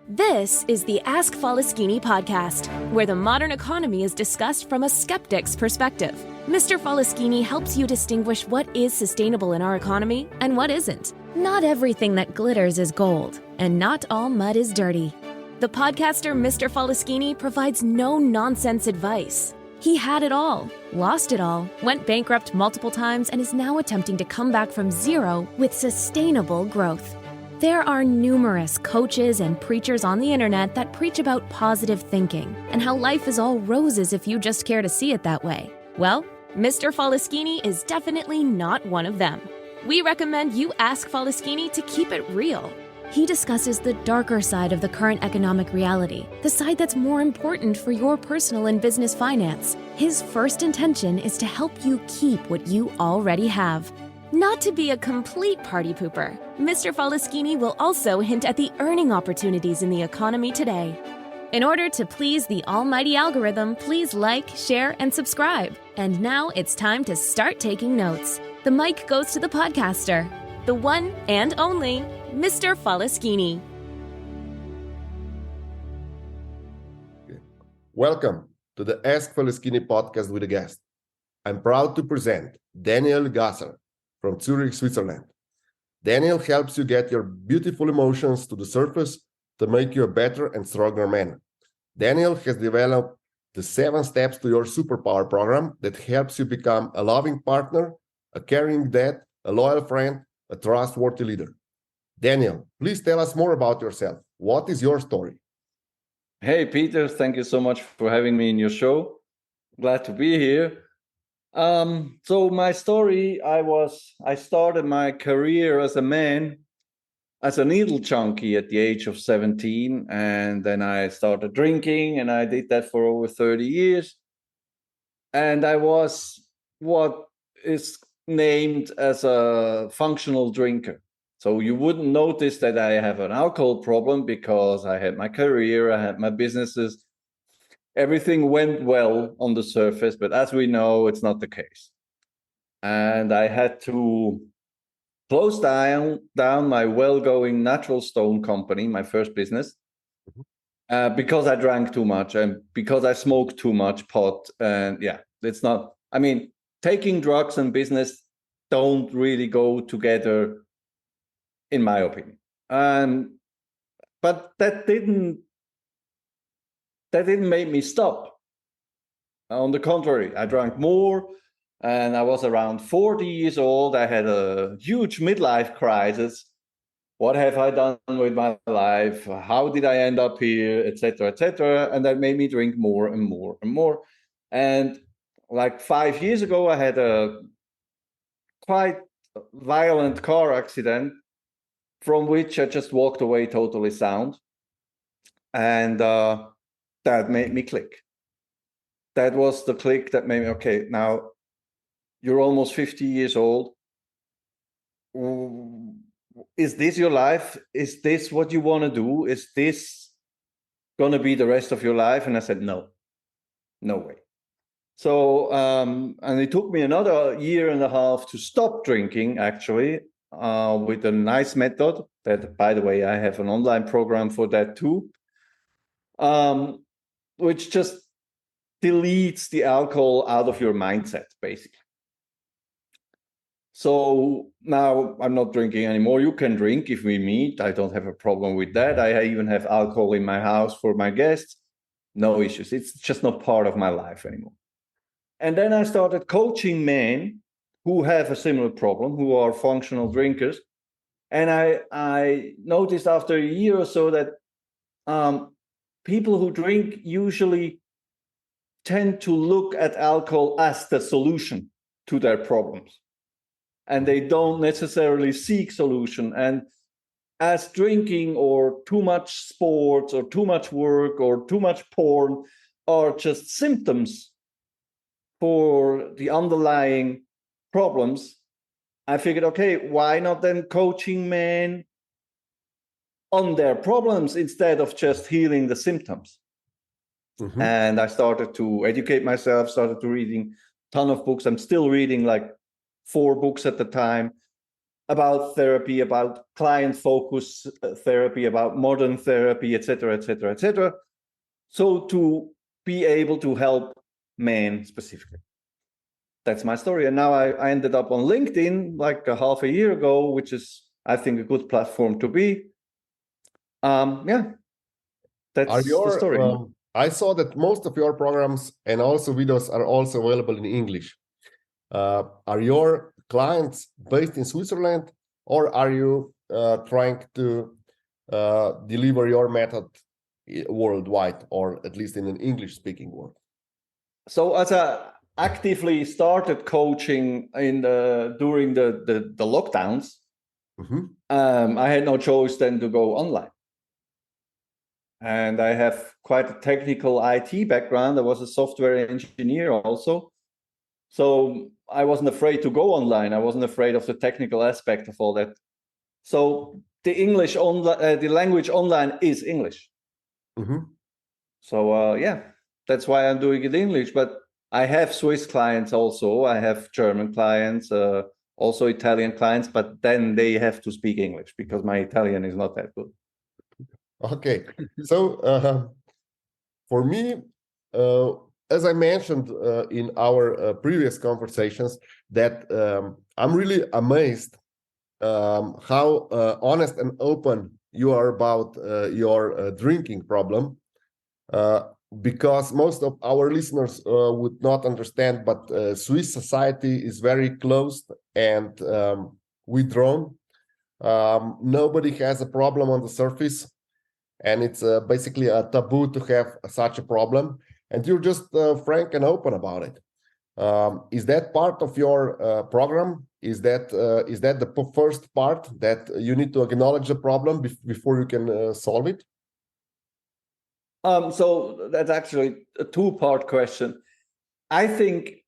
This is the Ask Faleskini podcast, where the modern economy is discussed from a skeptic's perspective. Mr. Faleskini helps you distinguish what is sustainable in our economy and what isn't. Not everything that glitters is gold, and not all mud is dirty. The podcaster Mr. Faleskini provides no-nonsense advice. He had it all, lost it all, went bankrupt multiple times, and is now attempting to come back from zero with sustainable growth. There are numerous coaches and preachers on the internet that preach about positive thinking and how life is all roses if you just care to see it that way. Well, Mr. Faleskini is definitely not one of them. We recommend you ask Faleskini to keep it real. He discusses the darker side of the current economic reality, the side that's more important for your personal and business finance. His first intention is to help you keep what you already have. Not to be a complete party pooper, Mr. Faleskini will also hint at the earning opportunities in the economy today. In order to please the almighty algorithm, please like, share, and subscribe. And now it's time to start taking notes. The mic goes to the podcaster, the one and only Mr. Faleskini. Welcome to the Ask Faleskini podcast with a guest. I'm proud to present Daniel Gasser from Zurich, Switzerland. Daniel helps you get your beautiful emotions to the surface to make you a better and stronger man. Daniel has developed the 7 Steps to Your Superpower program that helps you become a loving partner, a caring dad, a loyal friend, a trustworthy leader. Daniel, please tell us more about yourself. What is your story? Hey, Peter, thank you so much for having me in your show. Glad to be here. So my story, I started my career as a man, as a needle junkie at the age of 17. And then I started drinking, and I did that for over 30 years. And I was what is named as a functional drinker. So you wouldn't notice that I have an alcohol problem because I had my career, I had my businesses. Everything went well on the surface, but as we know, it's not the case. And I had to close down my well-going natural stone company, my first business, because I drank too much and because I smoked too much pot. And yeah, it's not, taking drugs and business don't really go together, in my opinion. But that didn't make me stop. On the contrary, I drank more, and I was around 40 years old. I had a huge midlife crisis. What have I done with my life? How did I end up here, etc., etc.? And that made me drink more and more and more. And like 5 years ago, I had a quite violent car accident from which I just walked away totally sound. And that made me click. That was the click that made me, okay, now you're almost 50 years old. Is this your life? Is this what you want to do? Is this going to be the rest of your life? And I said, no way. So, and it took me another 1.5 years to stop drinking, actually, with a nice method that, by the way, I have an online program for that too. Which just deletes the alcohol out of your mindset, basically. So now I'm not drinking anymore. You can drink if we meet. I don't have a problem with that. I even have alcohol in my house for my guests. No issues. It's just not part of my life anymore. And then I started coaching men who have a similar problem, who are functional drinkers. And I noticed after 1 year or so that people who drink usually tend to look at alcohol as the solution to their problems. And they don't necessarily seek solution. And as drinking or too much sports or too much work or too much porn are just symptoms for the underlying problems, I figured, okay, why not then coaching men on their problems instead of just healing the symptoms? Mm-hmm. And I started to educate myself, started to reading a ton of books. I'm still reading like 4 books at the time. about therapy, about client focus therapy, about modern therapy, etc., etc., etc. So to be able to help men specifically. That's my story. And now I ended up on LinkedIn like a half a year ago, which is, I think, a good platform to be. Yeah, that's the story. I saw that most of your programs and also videos are also available in English. Are your clients based in Switzerland, or are you trying to deliver your method worldwide, or at least in an English-speaking world? So as I actively started coaching during the lockdowns, I had no choice then to go online. And I have quite a technical IT background. I was a software engineer also. So I wasn't afraid to go online. I wasn't afraid of the technical aspect of all that. So the language online is English. So yeah, that's why I'm doing it in English. But I have Swiss clients also. I have German clients, also Italian clients, but then they have to speak English because my Italian is not that good. Okay, so for me, as I mentioned in our previous conversations, that I'm really amazed how honest and open you are about your drinking problem, because most of our listeners would not understand, but Swiss society is very closed and withdrawn. Nobody has a problem on the surface. And it's basically a taboo to have such a problem. And you're just frank and open about it. Is that part of your program? Is that the first part, that you need to acknowledge the problem before you can solve it? So that's actually a two-part question. I think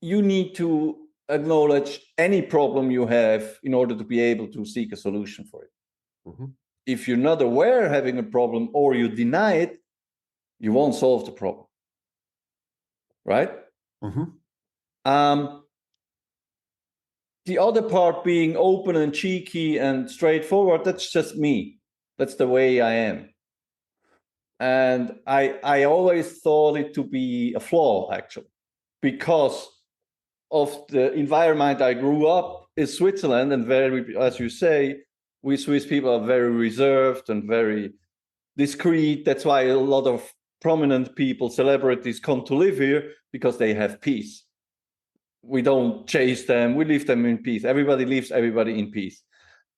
you need to acknowledge any problem you have in order to be able to seek a solution for it. If you're not aware of having a problem or you deny it, you won't solve the problem. Right? The other part, being open and cheeky and straightforward, that's just me. That's the way I am. And I always thought it to be a flaw, actually, because of the environment I grew up in Switzerland, and very, as you say, we Swiss people are very reserved and very discreet. That's why a lot of prominent people, celebrities, come to live here, because they have peace. We don't chase them. We leave them in peace. Everybody leaves everybody in peace.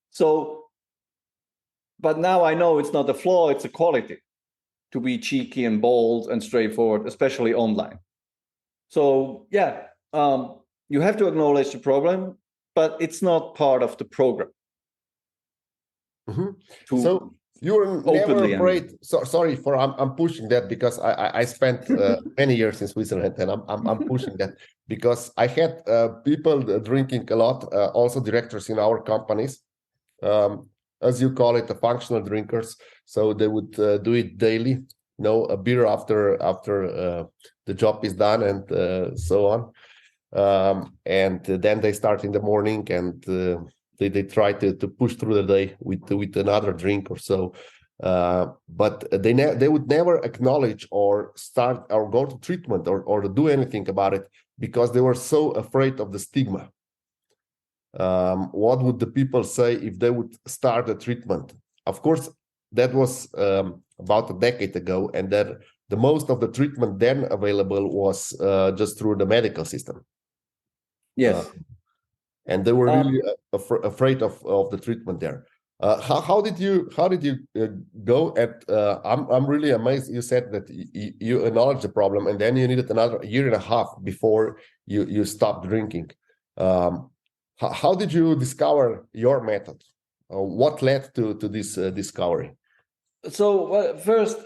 So, but now I know it's not a flaw, it's a quality to be cheeky and bold and straightforward, especially online. So yeah, you have to acknowledge the problem, but it's not part of the program. So you're never afraid. So sorry for I'm pushing that, because I spent many years in Switzerland, and I'm pushing that because I had people drinking a lot, also directors in our companies, as you call it, the functional drinkers. So they would do it daily, a beer after the job is done, and so on. And then they start in the morning, and they try to push through the day with another drink or so, but they would never acknowledge or start or go to treatment or do anything about it, because they were so afraid of the stigma. What would the people say if they would start a treatment? Of course, that was about a decade ago, and that the most of the treatment then available was just through the medical system. Yes. And they were really afraid of the treatment there. How did you go at? I'm really amazed. You said that you acknowledged the problem, and then you needed another year and a half before you stopped drinking. How did you discover your method? What led to this discovery? So first,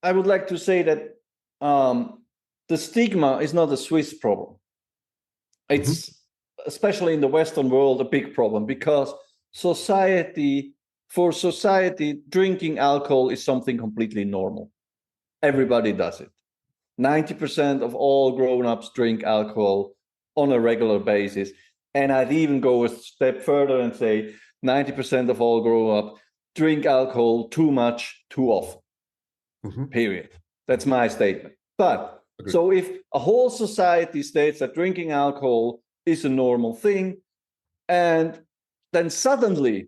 I would like to say that the stigma is not a Swiss problem. It's especially in the Western world, a big problem, because for society, drinking alcohol is something completely normal. Everybody does it. 90% of all grown-ups drink alcohol on a regular basis. And I'd even go a step further and say 90% of all grown up drink alcohol too much, too often. Period. That's my statement. But so if a whole society states that drinking alcohol is a normal thing, and then suddenly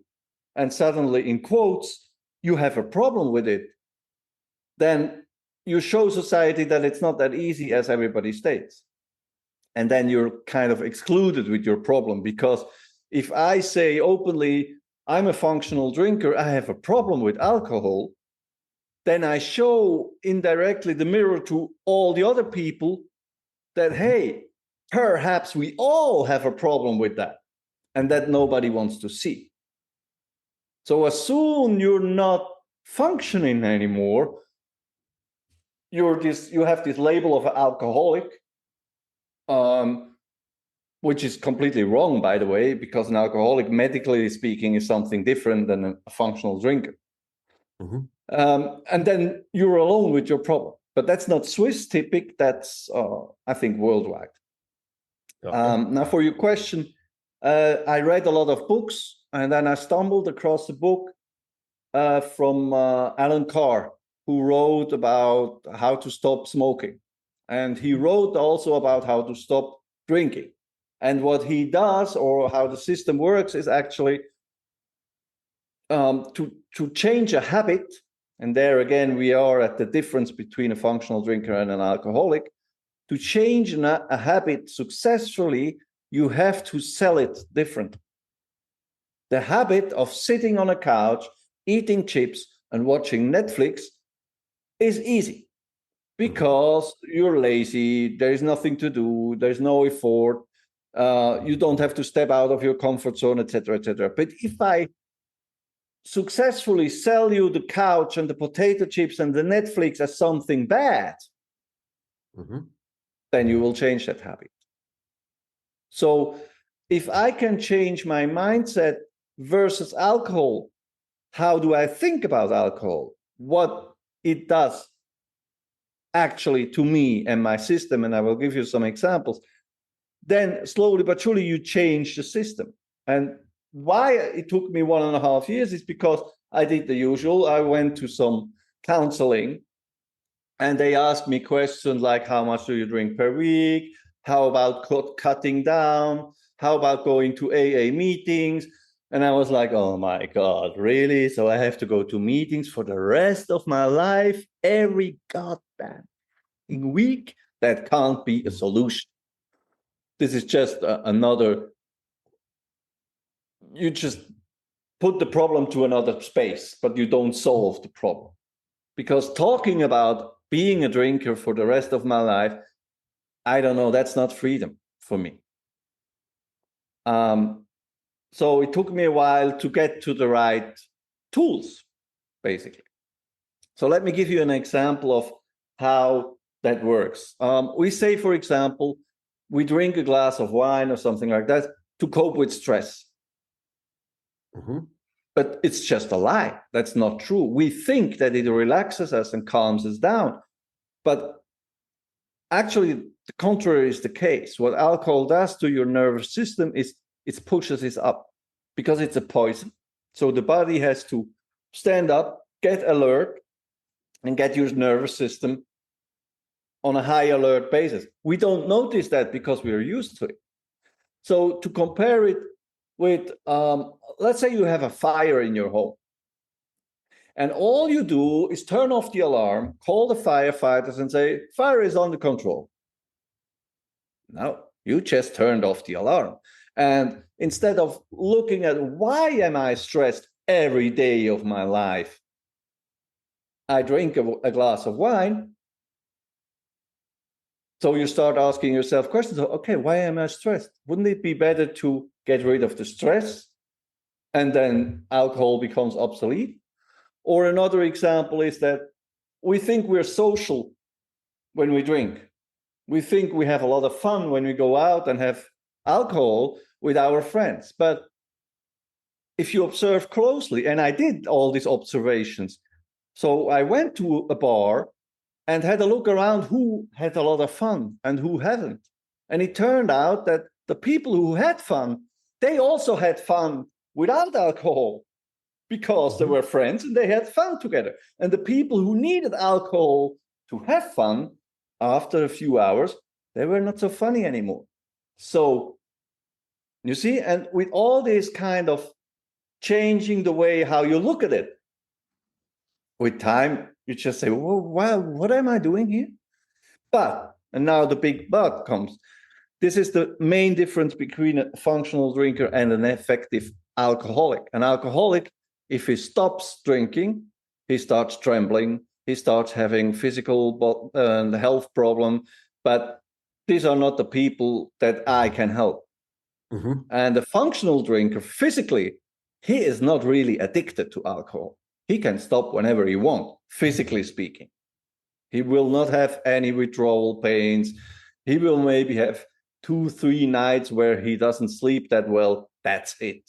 in quotes, you have a problem with it, then you show society that it's not that easy as everybody states. And then you're kind of excluded with your problem, because if I say openly, I'm a functional drinker, I have a problem with alcohol, then I show indirectly the mirror to all the other people that, hey, perhaps we all have a problem with that, and that nobody wants to see. So as soon you're not functioning anymore, you have this label of an alcoholic, which is completely wrong, by the way, because an alcoholic, medically speaking, is something different than a functional drinker. And then you're alone with your problem. But that's not Swiss typical, that's, I think, worldwide. Now, for your question, I read a lot of books, and then I stumbled across a book from Alan Carr, who wrote about how to stop smoking. And he wrote also about how to stop drinking. And what he does, or how the system works, is actually to change a habit. And there again, we are at the difference between a functional drinker and an alcoholic. To change a habit successfully, you have to sell it different. The habit of sitting on a couch, eating chips, and watching Netflix is easy because you're lazy, there is nothing to do, there's no effort, you don't have to step out of your comfort zone, etc., etc. But if I successfully sell you the couch and the potato chips and the Netflix as something bad, then you will change that habit. So if I can change my mindset versus alcohol, how do I think about alcohol? What it does actually to me and my system, and I will give you some examples, then slowly but surely you change the system. And why it took me 1.5 years is because I did the usual. I went to some counseling, and they asked me questions like, how much do you drink per week? How about cutting down? How about going to AA meetings? And I was like, oh my God, really? So I have to go to meetings for the rest of my life every goddamn week? That can't be a solution. This is just another, you just put the problem to another space, but you don't solve the problem. Because talking about being a drinker for the rest of my life, I don't know, that's not freedom for me. So it took me a while to get to the right tools, basically. So let me give you an example of how that works. We say, for example, we drink a glass of wine or something like that to cope with stress. But it's just a lie. That's not true. We think that it relaxes us and calms us down. But actually, the contrary is the case. What alcohol does to your nervous system is it pushes it up because it's a poison. So the body has to stand up, get alert, and get your nervous system on a high alert basis. We don't notice that because we are used to it. So to compare it with, let's say you have a fire in your home, and all you do is turn off the alarm, call the firefighters and say, fire is under control. No, you just turned off the alarm. And instead of looking at why am I stressed every day of my life, I drink a glass of wine. So you start asking yourself questions. Okay, why am I stressed? Wouldn't it be better to get rid of the stress and then alcohol becomes obsolete? Or another example is that we think we're social when we drink. We think we have a lot of fun when we go out and have alcohol with our friends. But if you observe closely, and I did all these observations, so I went to a bar and had a look around who had a lot of fun and who hadn't. And it turned out that the people who had fun, they also had fun without alcohol because they were friends and they had fun together. And the people who needed alcohol to have fun, after a few hours, they were not so funny anymore. So, you see, and with all this kind of changing the way how you look at it, with time, you just say, well, wow, what am I doing here? But, and now the big but comes. This is the main difference between a functional drinker and an effective alcoholic. An alcoholic, if he stops drinking, he starts trembling, he starts having physical and health problem. But these are not the people that I can help. And a functional drinker, physically, he is not really addicted to alcohol. He can stop whenever he wants, physically speaking. He will not have any withdrawal pains. He will maybe have 2-3 nights where he doesn't sleep that well. That's it.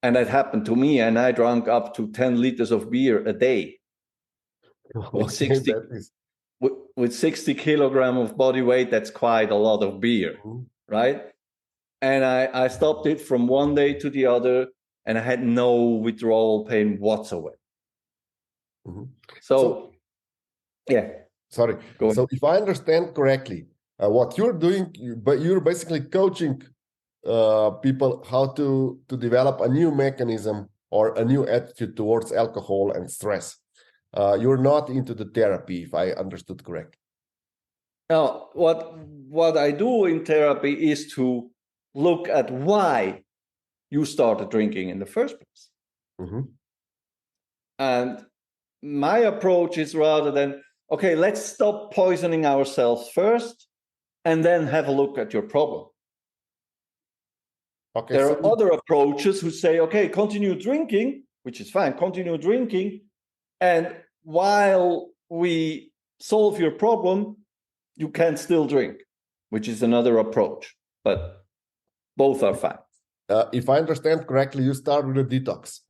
And that happened to me, and I drank up to 10 liters of beer a day with 60 kilograms of body weight. That's quite a lot of beer, right? And I stopped it from one day to the other, and I had no withdrawal pain whatsoever. So, yeah. Sorry. So if I understand correctly, what you're doing, you're basically coaching people how to develop a new mechanism or a new attitude towards alcohol and stress. You're not into the therapy, if I understood correctly. Now, what I do in therapy is to look at why you started drinking in the first place. And my approach is rather than, okay, let's stop poisoning ourselves first and then have a look at your problem. Okay, there are other approaches who say, okay, continue drinking, which is fine, continue drinking. And while we solve your problem, you can still drink, which is another approach. But both are fine. If I understand correctly, you start with a detox.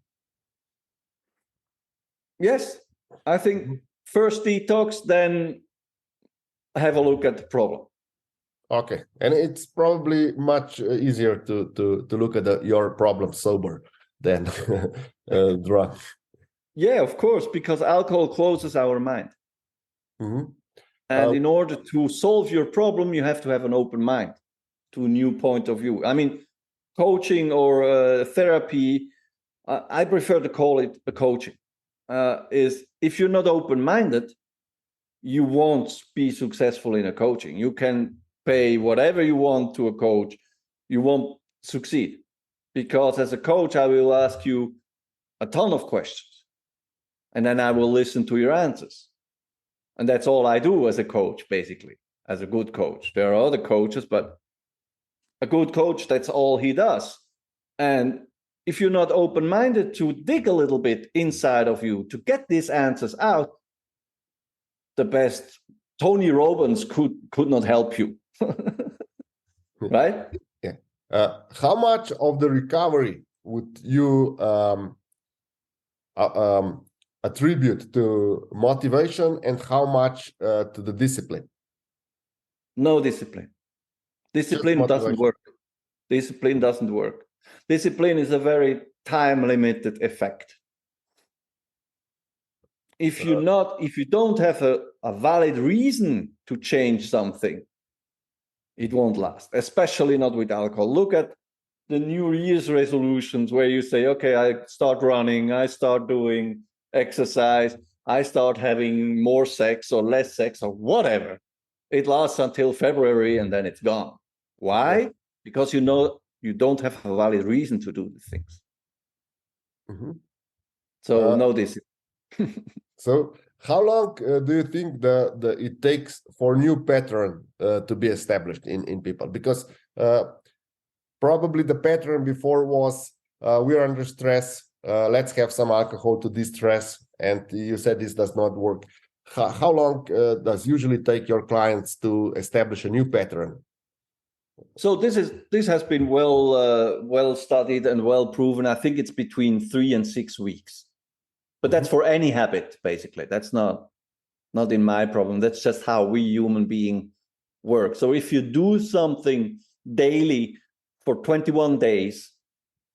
Yes, I think first detox, then have a look at the problem. Okay, and it's probably much easier to look at your problem sober than drunk. Yeah, of course, because alcohol closes our mind. And in order to solve your problem, you have to have an open mind to a new point of view. I mean, coaching or therapy, I prefer to call it a coaching, is if you're not open-minded, you won't be successful in a coaching. You can pay whatever you want to a coach, you won't succeed. Because as a coach, I will ask you a ton of questions, and then I will listen to your answers. And that's all I do as a coach, basically, as a good coach. There are other coaches, but a good coach, that's all he does. And if you're not open-minded to dig a little bit inside of you to get these answers out, the best Tony Robbins could not help you. Right? Yeah. How much of the recovery would you attribute to motivation, and how much to the discipline? No discipline. Discipline doesn't work. Discipline doesn't work. Discipline is a very time-limited effect. If you don't have a valid reason to change something, it won't last, especially not with alcohol. Look at the New Year's resolutions where you say, okay, I start running, I start doing exercise, I start having more sex or less sex or whatever. It lasts until February and then it's gone. Why? Because you know you don't have a valid reason to do the things. So know this. So how long do you think it takes for new pattern to be established in people? Because probably the pattern before was we're under stress, let's have some alcohol to distress, and you said this does not work. How long does usually take your clients to establish a new pattern? So this has been well studied and well proven. I think it's between 3 and 6 weeks. But that's for any habit, basically. That's not in my problem. That's just how we human being work. So if you do something daily for 21 days,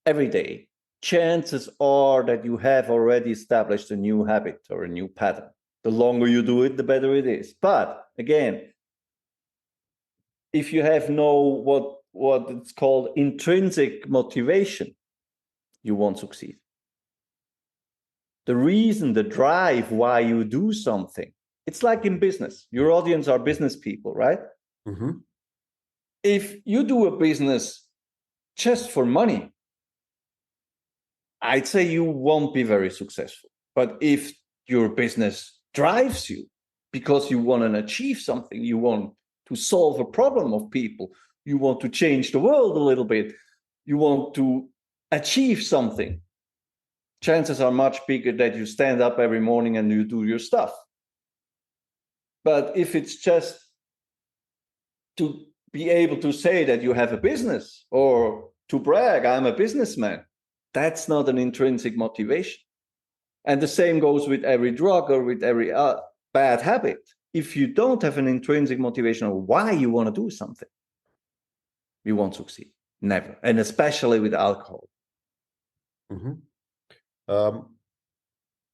every day, chances are that you have already established a new habit or a new pattern. The longer you do it, the better it is. But again, if you have what it's called intrinsic motivation, you won't succeed. The reason, the drive why you do something, it's like in business. Your audience are business people, right? Mm-hmm. If you do a business just for money, I'd say you won't be very successful. But if your business drives you because you want to achieve something, you want to solve a problem of people, you want to change the world a little bit, you want to achieve something, chances are much bigger that you stand up every morning and you do your stuff. But if it's just to be able to say that you have a business or to brag, I'm a businessman, that's not an intrinsic motivation. And the same goes with every drug or with every bad habit. If you don't have an intrinsic motivation of why you want to do something, you won't succeed. Never. And especially with alcohol. Mm-hmm.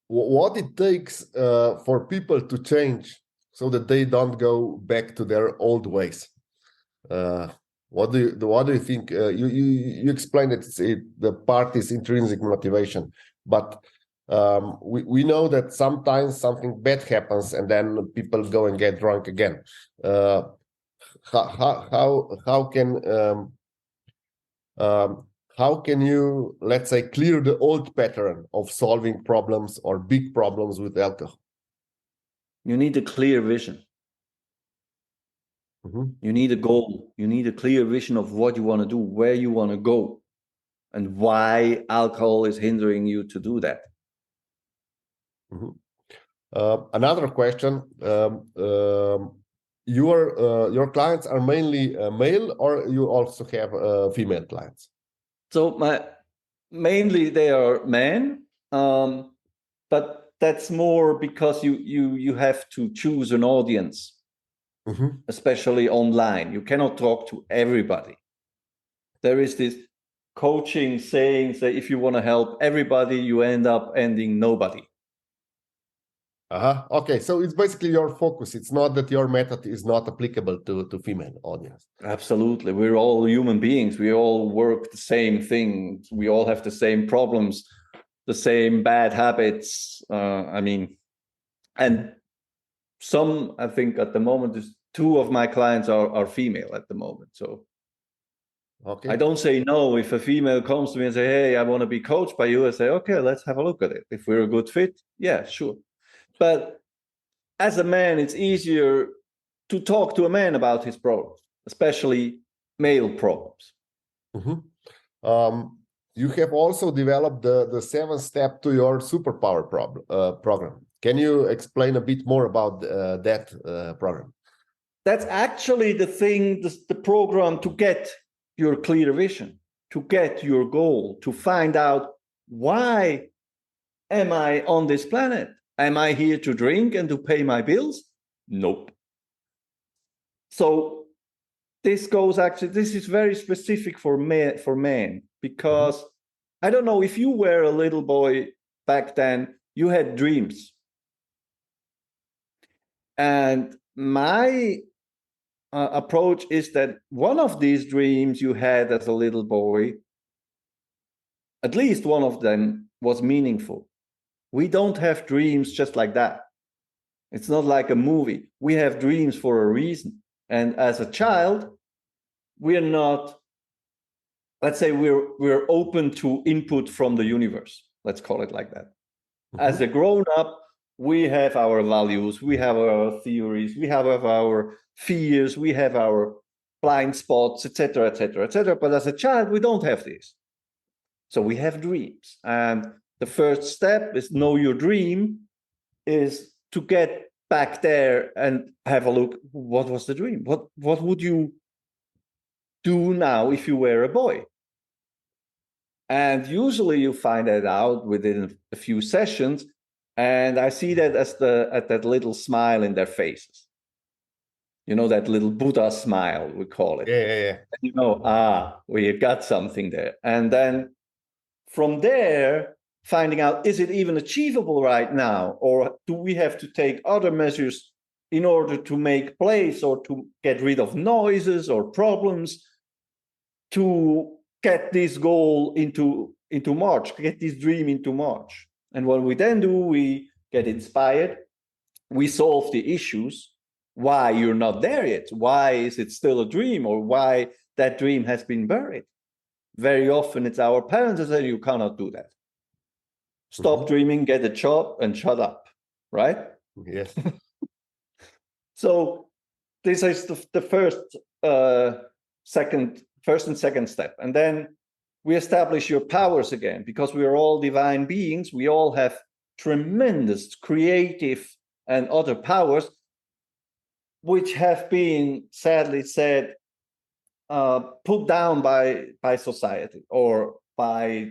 What it takes for people to change so that they don't go back to their old ways? What do you think? You explained that the part is intrinsic motivation, but we know that sometimes something bad happens and then people go and get drunk again. How can you, let's say, clear the old pattern of solving problems or big problems with alcohol? You need a clear vision. Mm-hmm. You need a goal. You need a clear vision of what you want to do, where you want to go, and why alcohol is hindering you to do that. Mm-hmm. Another question: your clients are mainly male, or you also have female clients? So mainly they are men, but that's more because you have to choose an audience, Mm-hmm. especially online. You cannot talk to everybody. There is this coaching saying that if you want to help everybody, you end up ending nobody. Okay, so it's basically your focus. It's not that your method is not applicable to female audience. Absolutely. We're all human beings. We all work the same thing. We all have the same problems, the same bad habits. And some, I think at the moment, two of my clients are female at the moment. So okay. I don't say no. If a female comes to me and say, hey, I want to be coached by you, I say, okay, let's have a look at it. If we're a good fit, yeah, sure. But as a man, it's easier to talk to a man about his problems, especially male problems. Mm-hmm. You have also developed the 7 Step to Your Superpower program. Can you explain a bit more about that program? That's actually the program to get your clear vision, to get your goal, to find out, why am I on this planet? Am I here to drink and to pay my bills? Nope. So this is very specific for men, because I don't know, if you were a little boy back then, you had dreams. And my approach is that one of these dreams you had as a little boy, at least one of them, was meaningful. We don't have dreams just like that. It's not like a movie. We have dreams for a reason. And as a child, we're not, let's say we're open to input from the universe. Let's call it like that. Mm-hmm. As a grown-up, we have our values, we have our theories, we have our fears, we have our blind spots, etc., etc., etc. But as a child, we don't have this. So we have dreams. And the first step is know your dream, is to get back there and have a look. What was the dream? What would you do now if you were a boy? And usually you find that out within a few sessions. And I see that at that little smile in their faces. that little Buddha smile, we call it. Yeah. And we got something there. And then from there, finding out, is it even achievable right now? Or do we have to take other measures in order to make place or to get rid of noises or problems to get this goal into March, get this dream into March? And what we then do, we get inspired, we solve the issues, why you're not there yet, why is it still a dream, or why that dream has been buried. Very often it's our parents that say, you cannot do that. Stop dreaming, get a job, and shut up, right? Yes. So this is the first and second step. And then we establish your powers again, because we are all divine beings. We all have tremendous creative and other powers, which have been, sadly said, put down by society, or by,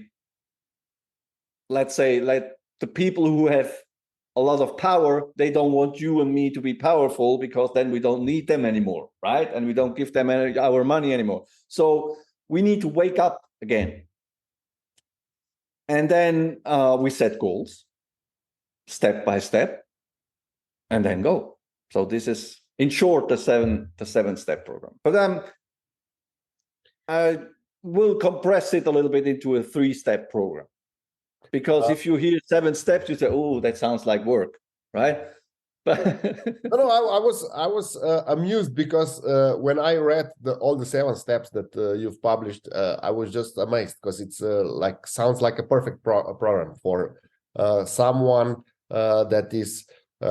let's say, like the people who have a lot of power. They don't want you and me to be powerful, because then we don't need them anymore, right? And we don't give them our money anymore. So we need to wake up again. And then we set goals, step by step, and then go. So this is, in short, the seven-step program. But I will compress it a little bit into a 3-step program, because if you hear 7 steps, you say, "Oh, that sounds like work," right? But No, I was amused, because when I read all the 7 steps that you've published, I was just amazed, because it's sounds like a perfect program for someone that is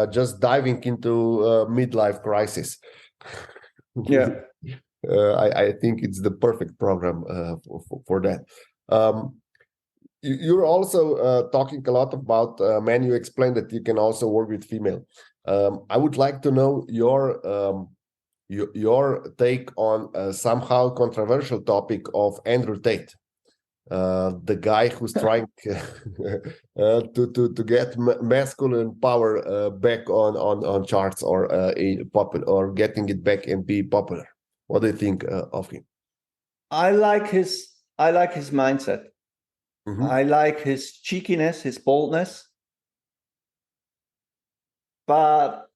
just diving into midlife crisis. Yeah. I think it's the perfect program for that. You're also talking a lot about men. You explained that you can also work with female. I would like to know your take on somehow controversial topic of Andrew Tate, the guy who's trying to get masculine power back on charts, or popular, or getting it back and be popular. What do you think of him? I like his mindset. I like his cheekiness, his boldness, but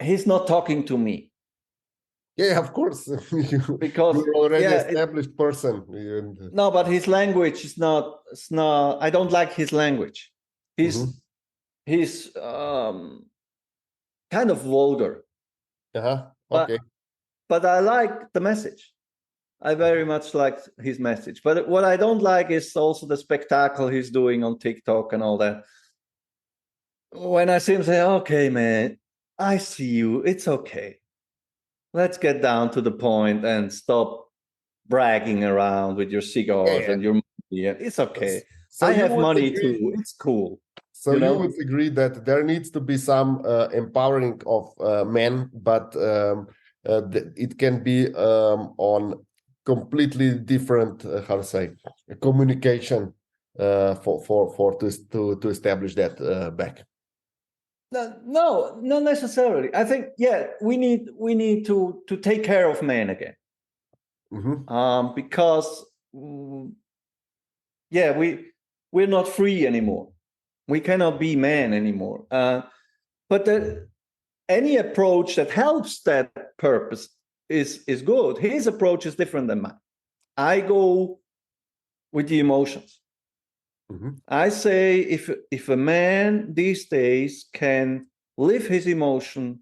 he's not talking to me. Yeah, of course. Because you're already established person. No, but his language is not. It's not. I don't like his language. He's kind of vulgar. Okay. But I like the message. I very much like his message. But what I don't like is also the spectacle he's doing on TikTok and all that. When I see him say, "Okay, man, I see you. It's okay. Let's get down to the point and stop bragging around with your cigars and your money. It's okay. So I have money too. It's cool." So you would agree that there needs to be some empowering of men, but it can be on completely different, communication to establish that back. No, not necessarily. I think, we need to take care of men again, because we're not free anymore. We cannot be men anymore. But any approach that helps that purpose is good. His approach is different than mine. I go with the emotions. I say, if a man these days can live his emotion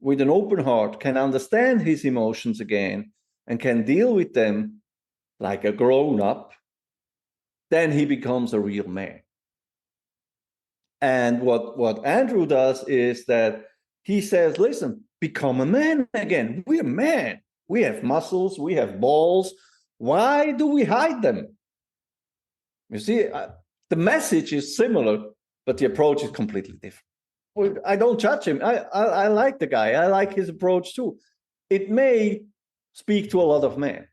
with an open heart, can understand his emotions again, and can deal with them like a grown-up, then he becomes a real man. And what Andrew does is that he says, listen, become a man again. We're men. We have muscles. We have balls. Why do we hide them? You see, the message is similar, but the approach is completely different. Well, I don't judge him. I like the guy. I like his approach too. It may speak to a lot of men,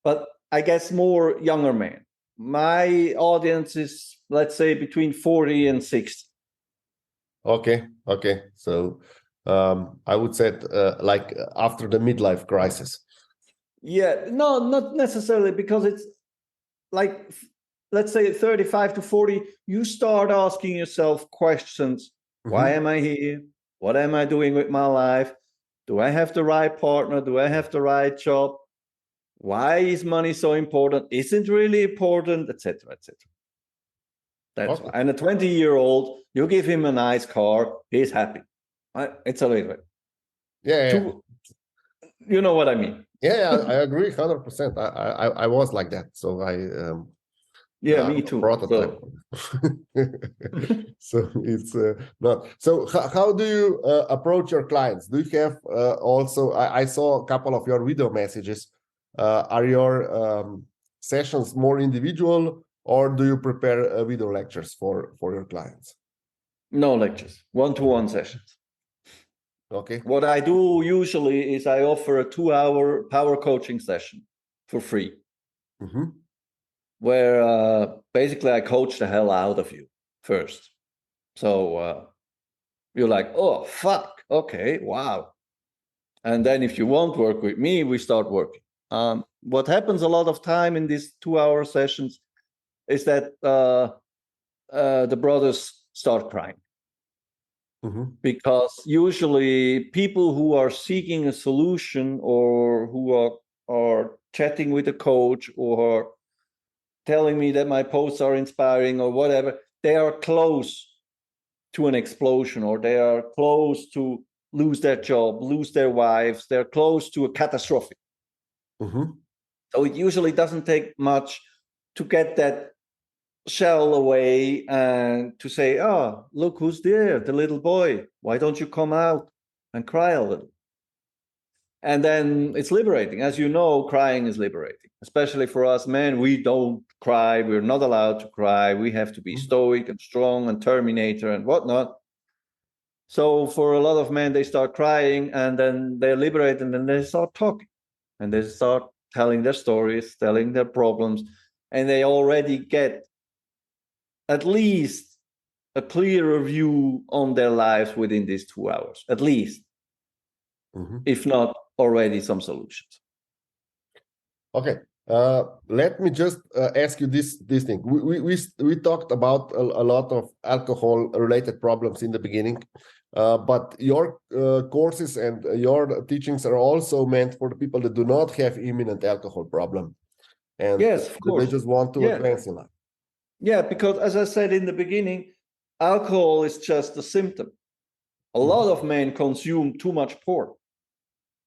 but I guess more younger men. My audience is, let's say, between 40 and 60. Okay. So I would say like after the midlife crisis. Yeah, no, not necessarily, because it's like, let's say 35 to 40, you start asking yourself questions. Why am I here? What am I doing with my life? Do I have the right partner? Do I have the right job? Why is money so important? Isn't really important, etc., etc. That's why. And a 20-year-old, you give him a nice car, he's happy. It's a little bit. Yeah. You know what I mean? Yeah, I agree 100%. I was like that, so me too. prototype. So it's not. So how do you approach your clients? Do you have also? I saw a couple of your video messages. Are your sessions more individual, or do you prepare video lectures for your clients? No lectures, one-to-one sessions. Okay. What I do usually is I offer a 2-hour power coaching session for free, where basically I coach the hell out of you first. So you're like, oh, fuck, okay, wow. And then if you won't work with me, we start working. What happens a lot of time in these 2-hour sessions is that the brothers start crying. Because usually people who are seeking a solution, or who are chatting with a coach, or telling me that my posts are inspiring or whatever, they are close to an explosion, or they are close to lose their job, lose their wives. They're close to a catastrophe. So it usually doesn't take much to get that shell away and to say, oh, look who's there, the little boy. Why don't you come out and cry a little? And then it's liberating. As you know, crying is liberating, especially for us men. We don't cry. We're not allowed to cry. We have to be stoic and strong and Terminator and whatnot. So for a lot of men, they start crying, and then they're liberated, and then they start talking, and they start telling their stories, telling their problems, and they already get at least a clearer view on their lives within these 2 hours, at least, if not already some solutions. Okay. Let me just ask you this thing. We talked about a lot of alcohol related problems in the beginning, but your courses and your teachings are also meant for the people that do not have imminent alcohol problem, and yes, of course, they just want to advance in life. Yeah, because as I said in the beginning, alcohol is just a symptom. A lot of men consume too much porn,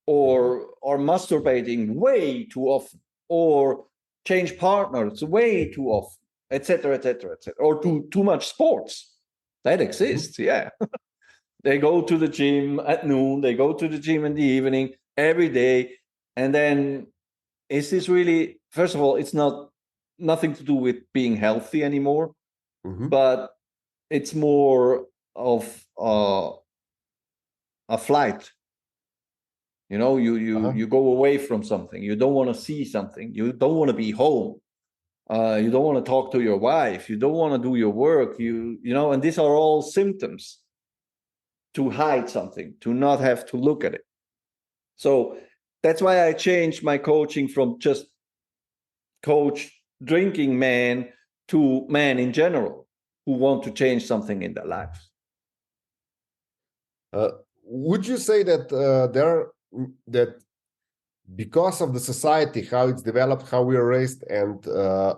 or are masturbating way too often, or change partners way too often, etc., etc., etc., or do too much sports. That exists, yeah. They go to the gym at noon, they go to the gym in the evening, every day. And then is this really, first of all, it's nothing to do with being healthy anymore, but it's more of a flight. You know, you go away from something. You don't want to see something. You don't want to be home. You don't want to talk to your wife. You don't want to do your work. You know, and these are all symptoms to hide something, to not have to look at it. So that's why I changed my coaching from just coach drinking men to men in general who want to change something in their lives. Would you say that that because of the society, how it's developed, how we are raised, and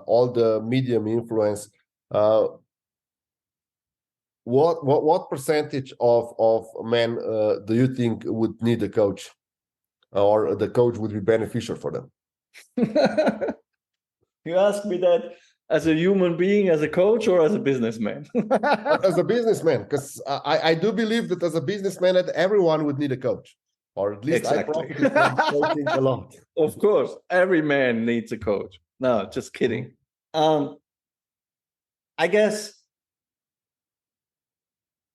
all the medium influence, what percentage of men do you think would need a coach, or the coach would be beneficial for them? You ask me that as a human being, as a coach, or as a businessman? As a businessman, because I do believe that as a businessman, that everyone would need a coach, or at least exactly. I profit from coaching a lot. Of course, every man needs a coach. No, just kidding. I guess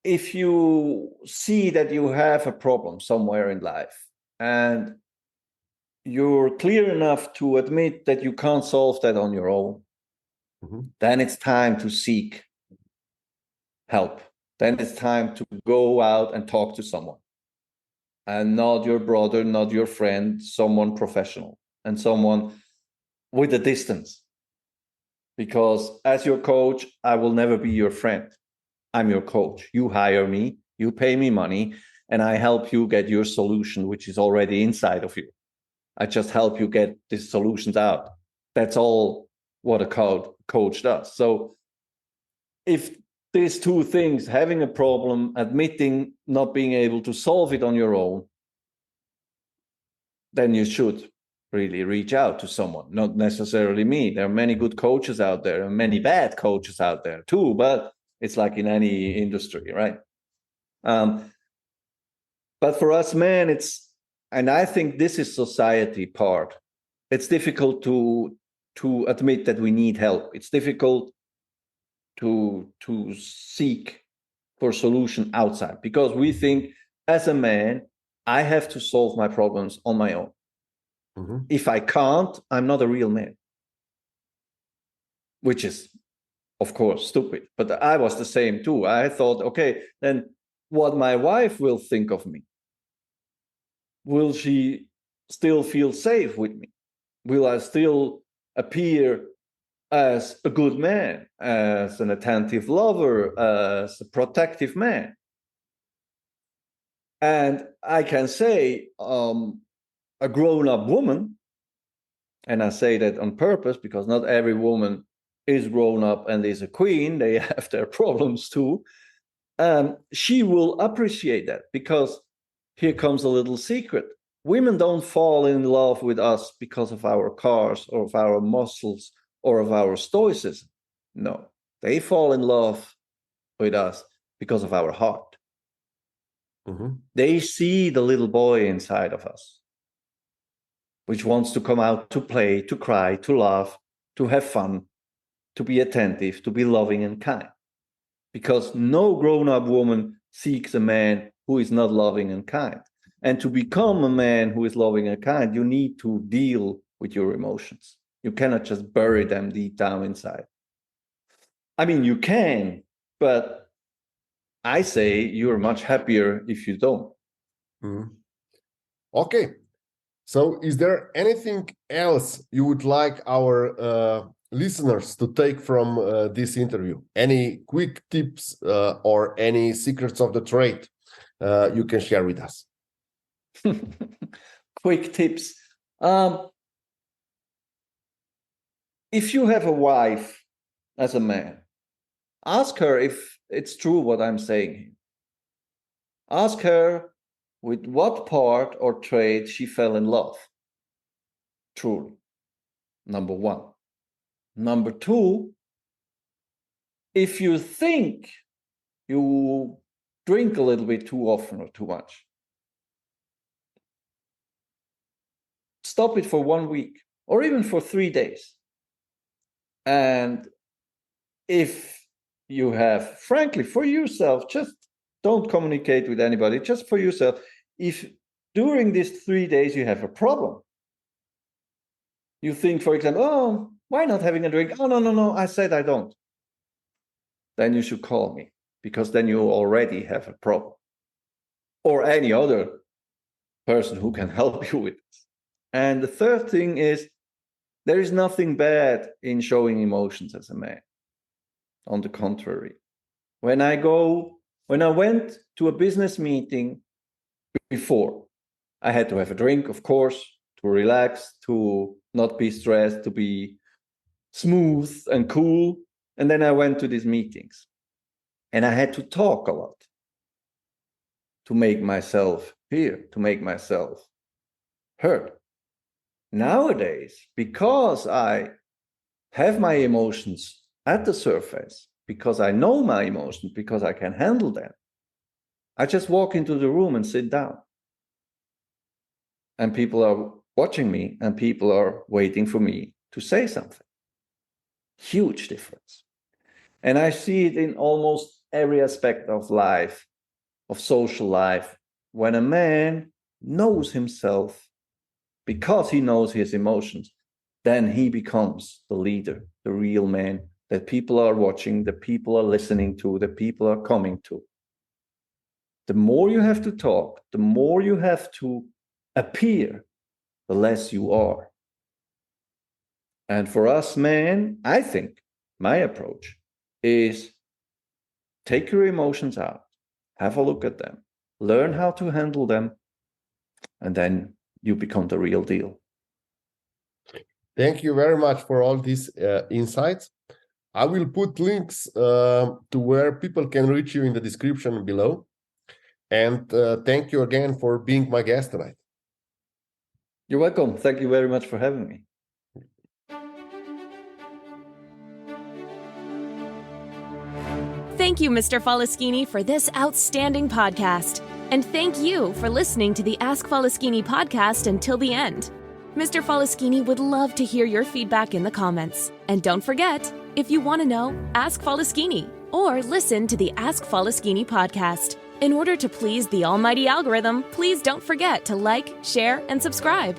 if you see that you have a problem somewhere in life, and you're clear enough to admit that you can't solve that on your own, then it's time to seek help. then it's time to go out and talk to someone. And not your brother, not your friend, someone professional and someone with a distance. Because as your coach, I will never be your friend. I'm your coach. You hire me, you pay me money, and I help you get your solution, which is already inside of you. I just help you get these solutions out. That's all what a coach does. So if these two things, having a problem, admitting not being able to solve it on your own, then you should really reach out to someone, not necessarily me. There are many good coaches out there and many bad coaches out there too, but it's like in any industry, right? But for us men, and I think this is society part. It's difficult to admit that we need help. It's difficult to seek for solution outside, because we think as a man, I have to solve my problems on my own. Mm-hmm. If I can't, I'm not a real man, which is, of course, stupid. But I was the same too. I thought, okay, then what my wife will think of me? Will she still feel safe with me? Will I still appear as a good man, as an attentive lover, as a protective man? And I can say a grown-up woman, and I say that on purpose because not every woman is grown up and is a queen. They have their problems too. She will appreciate that, because here comes a little secret. Women don't fall in love with us because of our cars or of our muscles or of our stoicism. No, they fall in love with us because of our heart. Mm-hmm. They see the little boy inside of us, which wants to come out to play, to cry, to laugh, to have fun, to be attentive, to be loving and kind. Because no grown-up woman seeks a man who is not loving and kind. And to become a man who is loving and kind, you need to deal with your emotions. You cannot just bury them deep down inside. I mean, you can, but I say you're much happier if you don't. Mm-hmm. Okay. So is there anything else you would like our listeners to take from this interview? Any quick tips or any secrets of the trade you can share with us? Quick tips. If you have a wife as a man, ask her if it's true what I'm saying here. Ask her with what part or trait she fell in love. Truly. Number one. Number two, if you think you drink a little bit too often or too much, stop it for 1 week or even for 3 days. And if you have, frankly, for yourself, just don't communicate with anybody, just for yourself. If during these 3 days you have a problem, you think, for example, oh, why not having a drink? Oh, no, I said I don't. Then you should call me, because then you already have a problem. Or any other person who can help you with it. And the third thing is, there is nothing bad in showing emotions as a man. On the contrary, when I went to a business meeting before, I had to have a drink, of course, to relax, to not be stressed, to be smooth and cool. And then I went to these meetings and I had to talk a lot to make myself hear, to make myself heard. Nowadays, because I have my emotions at the surface, because I know my emotions, because I can handle them, I just walk into the room and sit down. And people are watching me and people are waiting for me to say something. Huge difference. And I see it in almost every aspect of life, of social life. When a man knows himself, because he knows his emotions, then he becomes the leader, the real man that people are watching, that people are listening to, that people are coming to. The more you have to talk, the more you have to appear, the less you are. And for us men, I think my approach is take your emotions out, have a look at them, learn how to handle them, and then you become the real deal. Thank you very much for all these insights. I will put links to where people can reach you in the description below. And thank you again for being my guest tonight. You're welcome. Thank you very much for having me. Thank you, Mr. Faleskini, for this outstanding podcast. And thank you for listening to the Ask Faleskini podcast until the end. Mr. Faleskini would love to hear your feedback in the comments. And don't forget, if you want to know, ask Faleskini or listen to the Ask Faleskini podcast. In order to please the almighty algorithm, please don't forget to like, share, and subscribe.